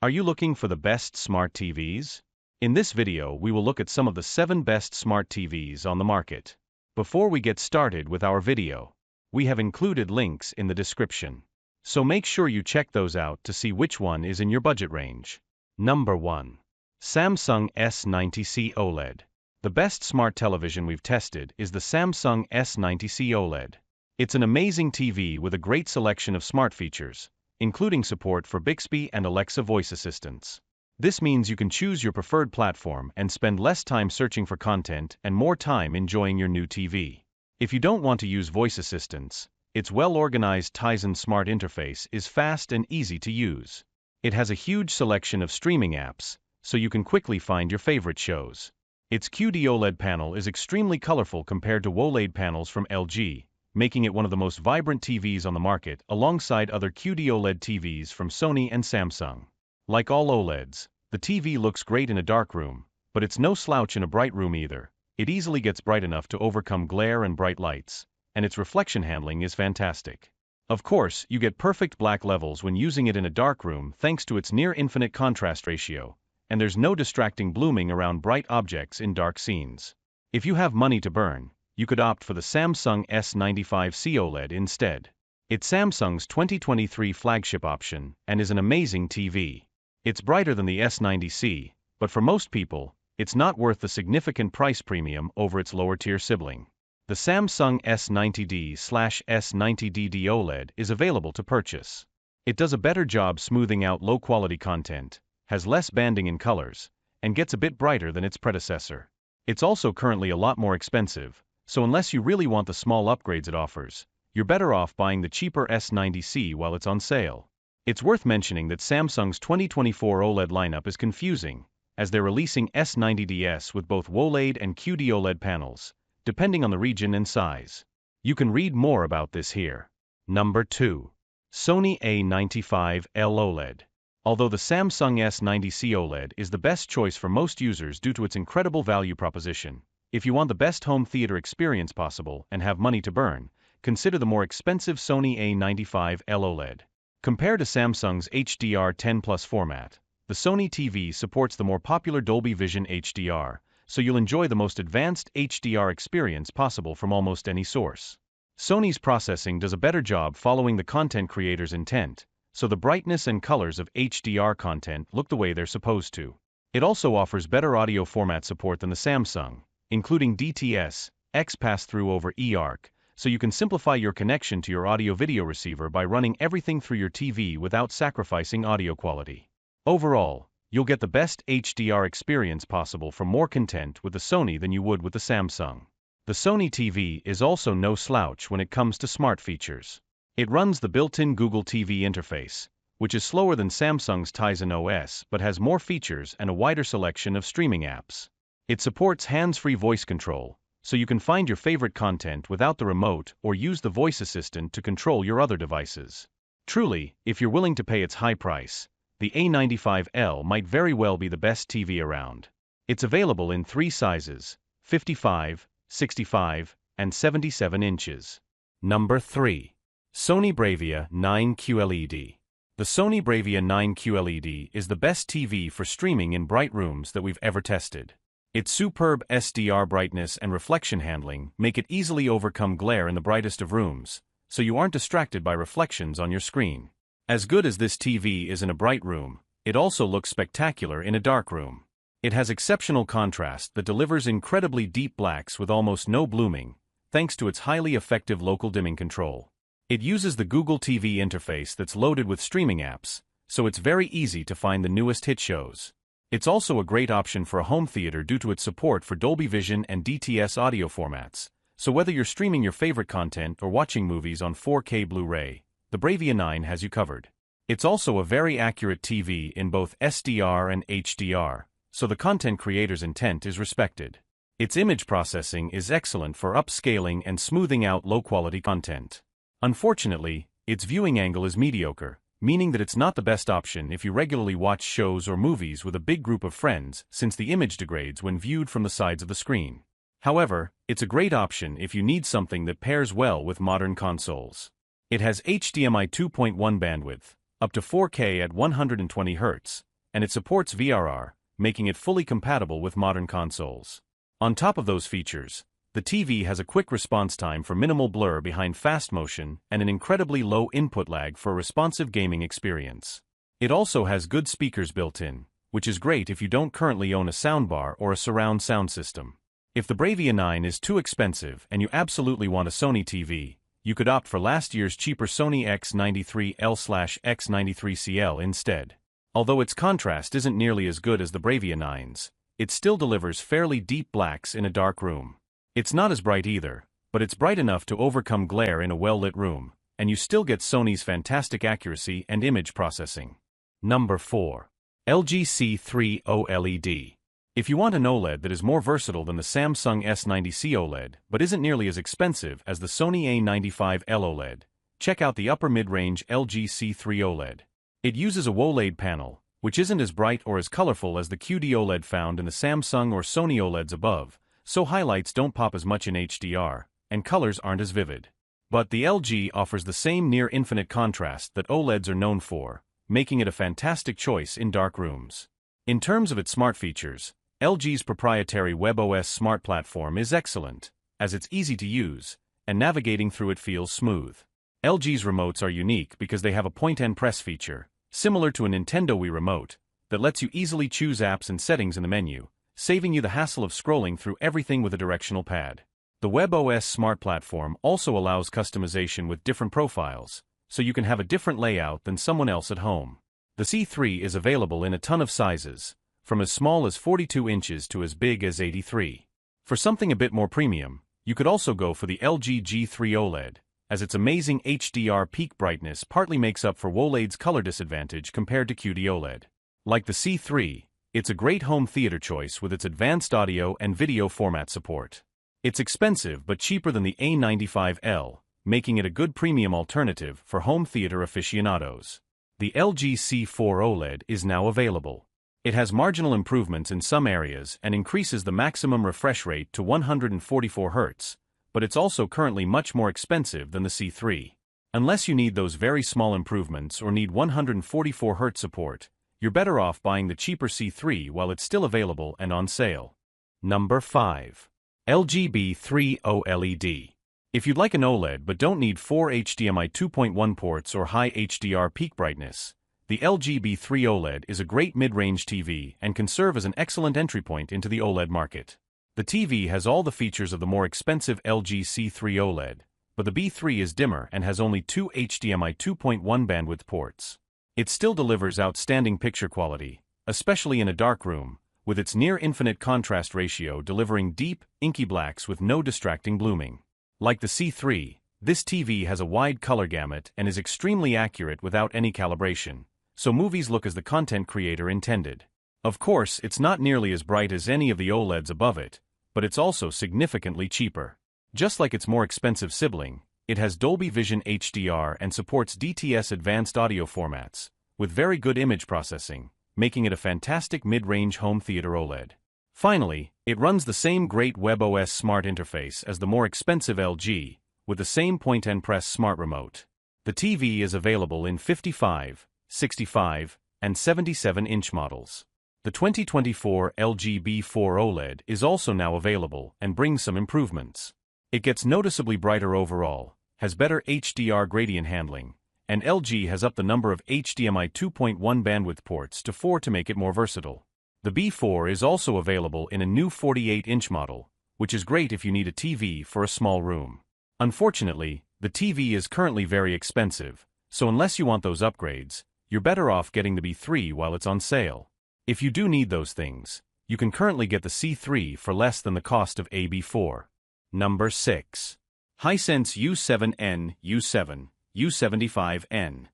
Are you looking for the best smart TVs? In this video, we will look at some of the 7 best smart TVs on the market. Before we get started with our video, we have included links in the description. So make sure you check those out to see which one is in your budget range. Number 1. Samsung S90C OLED. The best smart television we've tested is the Samsung S90C OLED. It's an amazing TV with a great selection of smart features, including support for Bixby and Alexa voice assistants. This means you can choose your preferred platform and spend less time searching for content and more time enjoying your new TV. If you don't want to use voice assistants, its well-organized Tizen Smart interface is fast and easy to use. It has a huge selection of streaming apps, so you can quickly find your favorite shows. Its QD-OLED panel is extremely colorful compared to OLED panels from LG, making it one of the most vibrant TVs on the market alongside other QD-OLED TVs from Sony and Samsung. Like all OLEDs, the TV looks great in a dark room, but it's no slouch in a bright room either. It easily gets bright enough to overcome glare and bright lights, and its reflection handling is fantastic. Of course, you get perfect black levels when using it in a dark room thanks to its near-infinite contrast ratio, and there's no distracting blooming around bright objects in dark scenes. If you have money to burn, you could opt for the Samsung S95C OLED instead. It's Samsung's 2023 flagship option and is an amazing TV. It's brighter than the S90C, but for most people, it's not worth the significant price premium over its lower-tier sibling. The Samsung S90D/S90DD OLED is available to purchase. It does a better job smoothing out low-quality content, has less banding in colors, and gets a bit brighter than its predecessor. It's also currently a lot more expensive, so unless you really want the small upgrades it offers, you're better off buying the cheaper S90C while it's on sale. It's worth mentioning that Samsung's 2024 OLED lineup is confusing, as they're releasing S90DS with both OLED and QD OLED panels, depending on the region and size. You can read more about this here. Number 2. Sony A95L OLED. Although the Samsung S90C OLED is the best choice for most users due to its incredible value proposition, if you want the best home theater experience possible and have money to burn, consider the more expensive Sony A95L OLED. Compared to Samsung's HDR10 Plus format, the Sony TV supports the more popular Dolby Vision HDR, so you'll enjoy the most advanced HDR experience possible from almost any source. Sony's processing does a better job following the content creator's intent, so the brightness and colors of HDR content look the way they're supposed to. It also offers better audio format support than the Samsung, including DTS, X pass-through over eARC, so you can simplify your connection to your audio-video receiver by running everything through your TV without sacrificing audio quality. Overall, you'll get the best HDR experience possible for more content with the Sony than you would with the Samsung. The Sony TV is also no slouch when it comes to smart features. It runs the built-in Google TV interface, which is slower than Samsung's Tizen OS but has more features and a wider selection of streaming apps. It supports hands-free voice control, so you can find your favorite content without the remote or use the voice assistant to control your other devices. Truly, if you're willing to pay its high price, the A95L might very well be the best TV around. It's available in 3 sizes, 55, 65, and 77 inches. Number 3. Sony Bravia 9 QLED. The Sony Bravia 9 QLED is the best TV for streaming in bright rooms that we've ever tested. Its superb SDR brightness and reflection handling make it easily overcome glare in the brightest of rooms, so you aren't distracted by reflections on your screen. As good as this TV is in a bright room, it also looks spectacular in a dark room. It has exceptional contrast that delivers incredibly deep blacks with almost no blooming, thanks to its highly effective local dimming control. It uses the Google TV interface that's loaded with streaming apps, so it's very easy to find the newest hit shows. It's also a great option for a home theater due to its support for Dolby Vision and DTS audio formats, so whether you're streaming your favorite content or watching movies on 4K Blu-ray, the Bravia 9 has you covered. It's also a very accurate TV in both SDR and HDR, so the content creator's intent is respected. Its image processing is excellent for upscaling and smoothing out low-quality content. Unfortunately, its viewing angle is mediocre, meaning that it's not the best option if you regularly watch shows or movies with a big group of friends, since the image degrades when viewed from the sides of the screen. However, it's a great option if you need something that pairs well with modern consoles. It has HDMI 2.1 bandwidth, up to 4K at 120 Hz, and it supports VRR, making it fully compatible with modern consoles. On top of those features, the TV has a quick response time for minimal blur behind fast motion and an incredibly low input lag for a responsive gaming experience. It also has good speakers built in, which is great if you don't currently own a soundbar or a surround sound system. If the Bravia 9 is too expensive and you absolutely want a Sony TV, you could opt for last year's cheaper Sony X93L/X93CL instead. Although its contrast isn't nearly as good as the Bravia 9's, it still delivers fairly deep blacks in a dark room. It's not as bright either, but it's bright enough to overcome glare in a well-lit room, and you still get Sony's fantastic accuracy and image processing. Number 4. LG C3 OLED. If you want an OLED that is more versatile than the Samsung S90C OLED, but isn't nearly as expensive as the Sony A95L OLED, check out the upper mid-range LG C3 OLED. It uses a OLED panel, which isn't as bright or as colorful as the QD OLED found in the Samsung or Sony OLEDs above, so highlights don't pop as much in HDR, and colors aren't as vivid. But the LG offers the same near-infinite contrast that OLEDs are known for, making it a fantastic choice in dark rooms. In terms of its smart features, LG's proprietary WebOS smart platform is excellent, as it's easy to use, and navigating through it feels smooth. LG's remotes are unique because they have a point-and-press feature, similar to a Nintendo Wii remote, that lets you easily choose apps and settings in the menu, saving you the hassle of scrolling through everything with a directional pad. The WebOS smart platform also allows customization with different profiles, so you can have a different layout than someone else at home. The C3 is available in a ton of sizes, from as small as 42 inches to as big as 83. For something a bit more premium, you could also go for the LG G3 OLED, as its amazing HDR peak brightness partly makes up for OLED's color disadvantage compared to QD OLED. Like the C3, it's a great home theater choice with its advanced audio and video format support. It's expensive but cheaper than the A95L, making it a good premium alternative for home theater aficionados. The LG C4 OLED is now available. It has marginal improvements in some areas and increases the maximum refresh rate to 144 Hz, but it's also currently much more expensive than the C3. Unless you need those very small improvements or need 144 Hz support, you're better off buying the cheaper C3 while it's still available and on sale. Number 5. LG B3 OLED. If you'd like an OLED but don't need 4 HDMI 2.1 ports or high HDR peak brightness, the LG B3 OLED is a great mid-range TV and can serve as an excellent entry point into the OLED market. The TV has all the features of the more expensive LG C3 OLED, but the B3 is dimmer and has only 2 HDMI 2.1 bandwidth ports. It still delivers outstanding picture quality, especially in a dark room, with its near-infinite contrast ratio delivering deep, inky blacks with no distracting blooming. Like the C3, this TV has a wide color gamut and is extremely accurate without any calibration, so movies look as the content creator intended. Of course, it's not nearly as bright as any of the OLEDs above it, but it's also significantly cheaper. Just like its more expensive sibling, it has Dolby Vision HDR and supports DTS advanced audio formats, with very good image processing, making it a fantastic mid-range home theater OLED. Finally, it runs the same great WebOS smart interface as the more expensive LG, with the same point-and-press smart remote. The TV is available in 55, 65, and 77-inch models. The 2024 LG B4 OLED is also now available and brings some improvements. It gets noticeably brighter overall, has better HDR gradient handling, and LG has upped the number of HDMI 2.1 bandwidth ports to 4 to make it more versatile. The B4 is also available in a new 48-inch model, which is great if you need a TV for a small room. Unfortunately, the TV is currently very expensive, so unless you want those upgrades, you're better off getting the B3 while it's on sale. If you do need those things, you can currently get the C3 for less than the cost of a B4. Number 6. Hisense U7N, U7, U75N.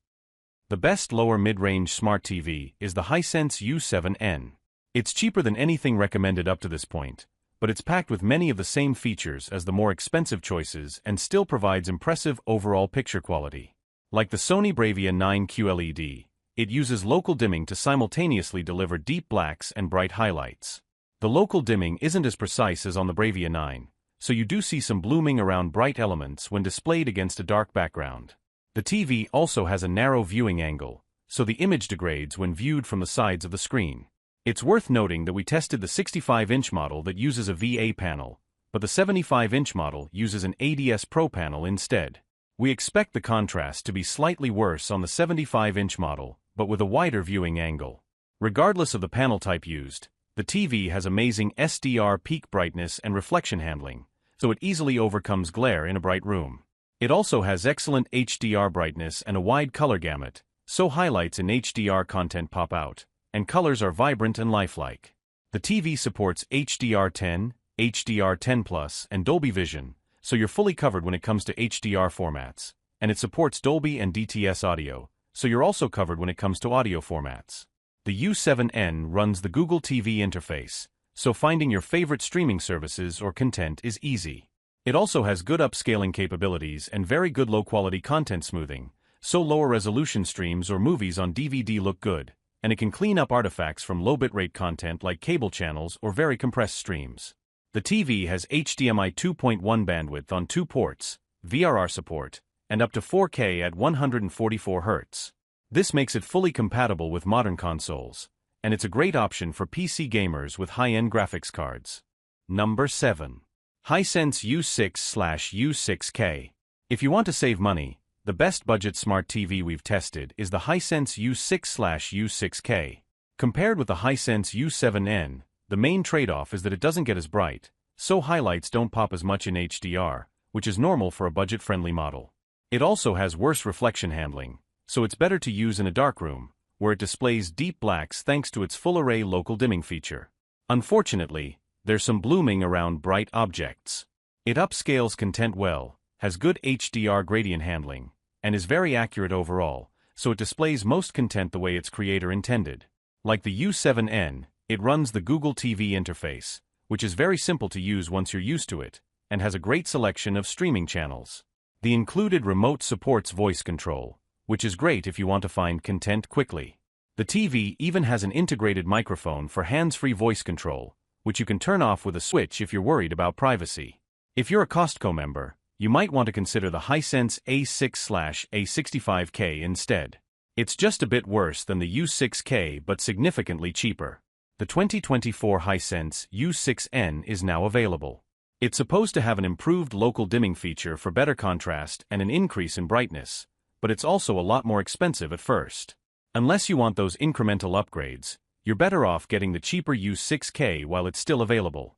The best lower mid-range smart TV is the Hisense U7N. It's cheaper than anything recommended up to this point, but it's packed with many of the same features as the more expensive choices and still provides impressive overall picture quality. Like the Sony Bravia 9 QLED, it uses local dimming to simultaneously deliver deep blacks and bright highlights. The local dimming isn't as precise as on the Bravia 9, so you do see some blooming around bright elements when displayed against a dark background. The TV also has a narrow viewing angle, so the image degrades when viewed from the sides of the screen. It's worth noting that we tested the 65-inch model that uses a VA panel, but the 75-inch model uses an ADS Pro panel instead. We expect the contrast to be slightly worse on the 75-inch model, but with a wider viewing angle. Regardless of the panel type used, the TV has amazing SDR peak brightness and reflection handling, so it easily overcomes glare in a bright room. It also has excellent HDR brightness and a wide color gamut, so highlights in HDR content pop out, and colors are vibrant and lifelike. The TV supports HDR10, HDR10+, and Dolby Vision, so you're fully covered when it comes to HDR formats, and it supports Dolby and DTS audio, so you're also covered when it comes to audio formats. The U7N runs the Google TV interface, so finding your favorite streaming services or content is easy. It also has good upscaling capabilities and very good low-quality content smoothing, so lower-resolution streams or movies on DVD look good, and it can clean up artifacts from low bitrate content like cable channels or very compressed streams. The TV has HDMI 2.1 bandwidth on 2 ports, VRR support, and up to 4K at 144 Hz. This makes it fully compatible with modern consoles, and it's a great option for PC gamers with high-end graphics cards. Number 7. Hisense U6/U6K. If you want to save money, the best budget smart TV we've tested is the Hisense U6/U6K. Compared with the Hisense U7N, the main trade-off is that it doesn't get as bright, so highlights don't pop as much in HDR, which is normal for a budget-friendly model. It also has worse reflection handling, so it's better to use in a darkroom, where it displays deep blacks thanks to its full-array local dimming feature. Unfortunately, there's some blooming around bright objects. It upscales content well, has good HDR gradient handling, and is very accurate overall, so it displays most content the way its creator intended. Like the U7N, it runs the Google TV interface, which is very simple to use once you're used to it, and has a great selection of streaming channels. The included remote supports voice control, which is great if you want to find content quickly. The TV even has an integrated microphone for hands-free voice control, which you can turn off with a switch if you're worried about privacy. If you're a Costco member, you might want to consider the Hisense A6/A65K instead. It's just a bit worse than the U6K but significantly cheaper. The 2024 Hisense U6N is now available. It's supposed to have an improved local dimming feature for better contrast and an increase in brightness, but it's also a lot more expensive at first. Unless you want those incremental upgrades, you're better off getting the cheaper U6K while it's still available.